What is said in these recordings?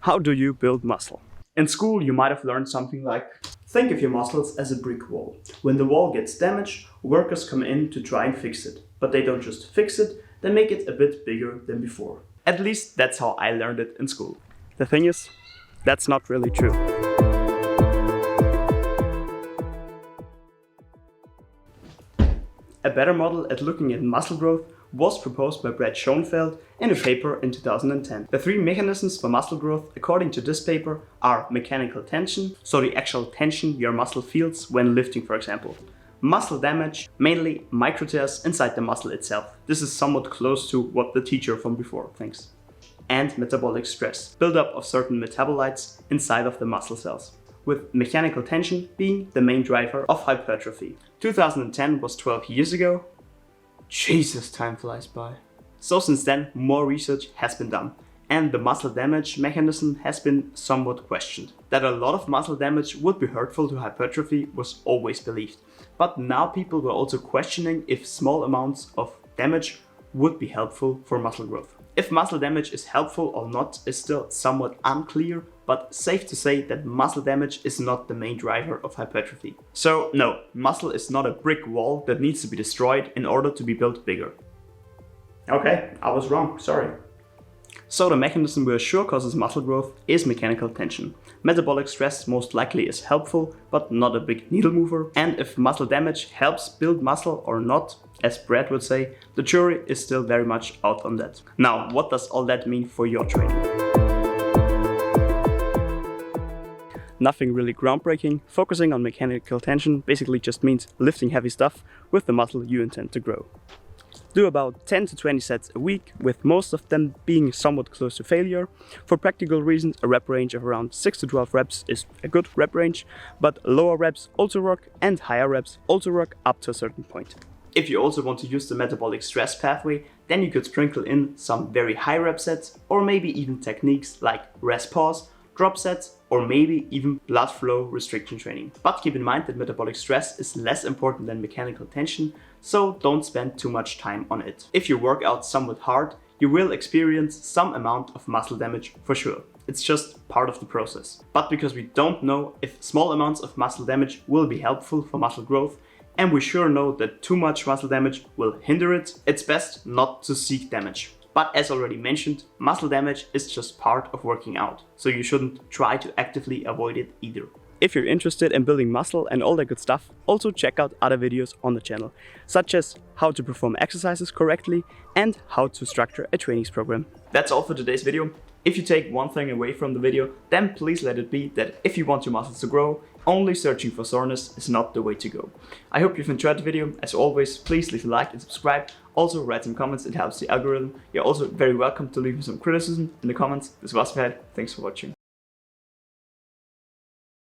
How do you build muscle? In school, you might have learned something like, think of your muscles as a brick wall. When the wall gets damaged, workers come in to try and fix it. But they don't just fix it, they make it a bit bigger than before. At least that's how I learned it in school. The thing is, that's not really true. A better model at looking at muscle growth was proposed by Brad Schoenfeld in a paper in 2010. The three mechanisms for muscle growth, according to this paper, are mechanical tension, so the actual tension your muscle feels when lifting, for example. Muscle damage, mainly micro tears inside the muscle itself. This is somewhat close to what the teacher from before thinks. And metabolic stress, buildup of certain metabolites inside of the muscle cells, with mechanical tension being the main driver of hypertrophy. 2010 was 12 years ago. Jesus, time flies by. So since then, more research has been done, and the muscle damage mechanism has been somewhat questioned. That a lot of muscle damage would be hurtful to hypertrophy was always believed, but now people were also questioning if small amounts of damage would be helpful for muscle growth. If muscle damage is helpful or not is still somewhat unclear, but safe to say that muscle damage is not the main driver of hypertrophy. So no, muscle is not a brick wall that needs to be destroyed in order to be built bigger. Okay, I was wrong, sorry. So the mechanism we're sure causes muscle growth is mechanical tension. Metabolic stress most likely is helpful, but not a big needle mover. And if muscle damage helps build muscle or not, as Brad would say, the jury is still very much out on that. Now, what does all that mean for your training? Nothing really groundbreaking. Focusing on mechanical tension basically just means lifting heavy stuff with the muscle you intend to grow. Do about 10 to 20 sets a week, with most of them being somewhat close to failure. For practical reasons, a rep range of around 6 to 12 reps is a good rep range, but lower reps also work and higher reps also work up to a certain point. If you also want to use the metabolic stress pathway, then you could sprinkle in some very high rep sets, or maybe even techniques like rest pause, drop sets, or maybe even blood flow restriction training. But keep in mind that metabolic stress is less important than mechanical tension, so don't spend too much time on it. If you work out somewhat hard, you will experience some amount of muscle damage for sure. It's just part of the process. But because we don't know if small amounts of muscle damage will be helpful for muscle growth, and we sure know that too much muscle damage will hinder it, it's best not to seek damage. But as already mentioned, muscle damage is just part of working out, so you shouldn't try to actively avoid it either. If you're interested in building muscle and all that good stuff, also check out other videos on the channel, such as how to perform exercises correctly and how to structure a trainings program. That's all for today's video. If you take one thing away from the video, then please let it be that if you want your muscles to grow, only searching for soreness is not the way to go. I hope you've enjoyed the video. As always, please leave a like and subscribe. Also write some comments, it helps the algorithm. You're also very welcome to leave me some criticism in the comments. This was Fred, thanks for watching.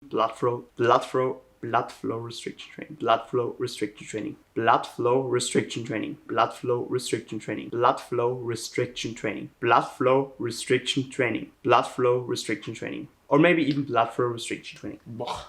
Blood flow restriction training, blood flow restriction training, blood flow restriction training, blood flow restriction training, blood flow restriction training, blood flow restriction training, blood flow restriction training, or maybe even blood flow restriction training. Blah.